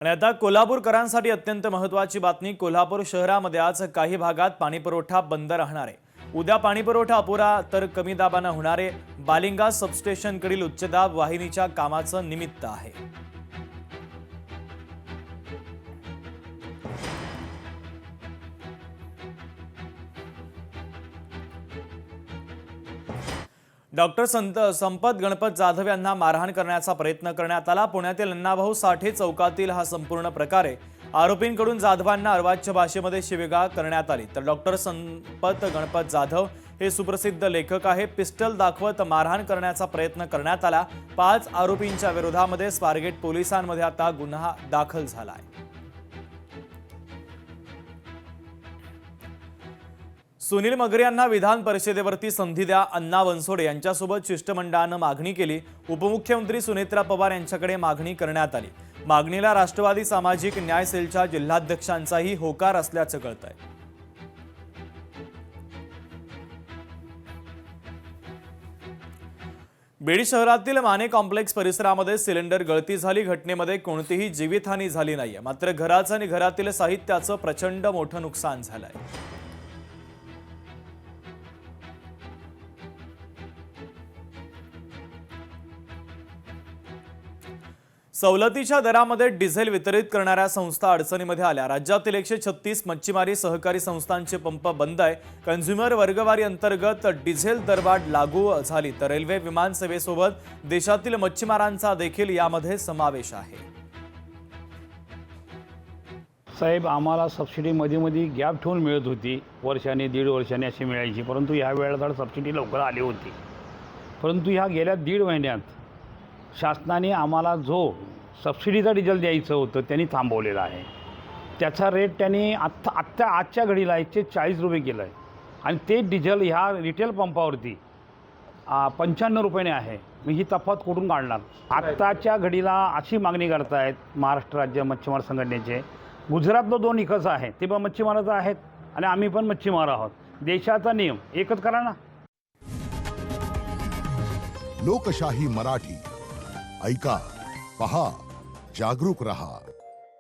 आणि आता कोल्हापूरकरांसाठी अत्यंत महत्त्वाची बातमी। कोल्हापूर शहरामध्ये आज काही भागात पाणीपुरवठा बंद राहणार आहे। उद्या पाणीपुरवठा अपुरा तर कमी दाबाने होणारे बालिंगा सबस्टेशनकडील उच्चदाब वाहिनीच्या कामाचं निमित्त आहे। डॉक्टर संपत गणपत जाधव यांना मारहाण करण्याचा प्रयत्न करण्यात आला। पुण्यातील अण्णाभाऊ साठे चौकातील हा संपूर्ण प्रकार आहे। आरोपींकडून जाधवांना अर्वाच्य भाषेमध्ये शिवीगाळ करण्यात आली। तर डॉक्टर संपत गणपत जाधव हे सुप्रसिद्ध लेखक आहे। पिस्टल दाखवत मारहाण करण्याचा प्रयत्न करण्यात आला। 5 आरोपींच्या विरोधामध्ये स्वारगेट पोलिसांमध्ये आता गुन्हा दाखल झाला आहे। सुनील मगरे यांना विधान परिषदेवरती संधी द्या, अण्णा बनसोडे यांच्यासोबत शिष्टमंडळानं मागणी केली। उपमुख्यमंत्री सुनेत्रा पवार यांच्याकडे मागणी करण्यात आली। मागणीला राष्ट्रवादी सामाजिक न्याय सेलच्या जिल्हाध्यक्षांचाही होकार असल्याचं कळतंय। बीड शहरातील माने कॉम्प्लेक्स परिसरामध्ये सिलेंडर गळती झाली। घटनेमध्ये कोणतीही जीवितहानी झाली नाहीये, मात्र घराचं आणि घरातील साहित्याचं प्रचंड मोठं नुकसान झालंय। सवलतीच्या दरामध्ये डिझेल वितरित करणाऱ्या संस्था अडचणीमध्ये आल्या। राज्यातील 136 मच्छीमारी सहकारी संस्थांचे पंप बंद आहे। कन्झ्युमर वर्गवारी अंतर्गत डिझेल दरवाढ लागू झाली, तर रेल्वे विमान सेवेसोबत देशातील मच्छीमारांचा देखील यामध्ये समावेश आहे। साहेब, आम्हाला सबसिडी मध्ये गॅप ठेवून मिळत होती, वर्षाने 1.5 वर्षाने अशी मिळायची, परंतु या वेळेला सबसिडी लवकर आली होती। परंतु ह्या गेल्या 1.5 महिन्यात शासनाने आम्हाला जो सबसिडीचा डिझेल द्यायचं होतं त्यांनी थांबवलेला आहे। त्याचा रेट त्यांनी आजच्या घडीला 140 रुपये केला आहे आणि ते डिझेल ह्या रिटेल पंपावरती 95 रुपयाने आहे। मी ही तफावत कुठून काढणार? आत्ताच्या घडीला अशी मागणी करतायत महाराष्ट्र राज्य मच्छीमार संघटनेचे, गुजरातला 2 निकष आहे, ते पण मच्छीमाराचं आहेत आणि आम्ही पण मच्छीमार आहोत। देशाचा नियम एकच करा ना। लोकशाही मराठी ऐका, पहा, जागरूक रहा।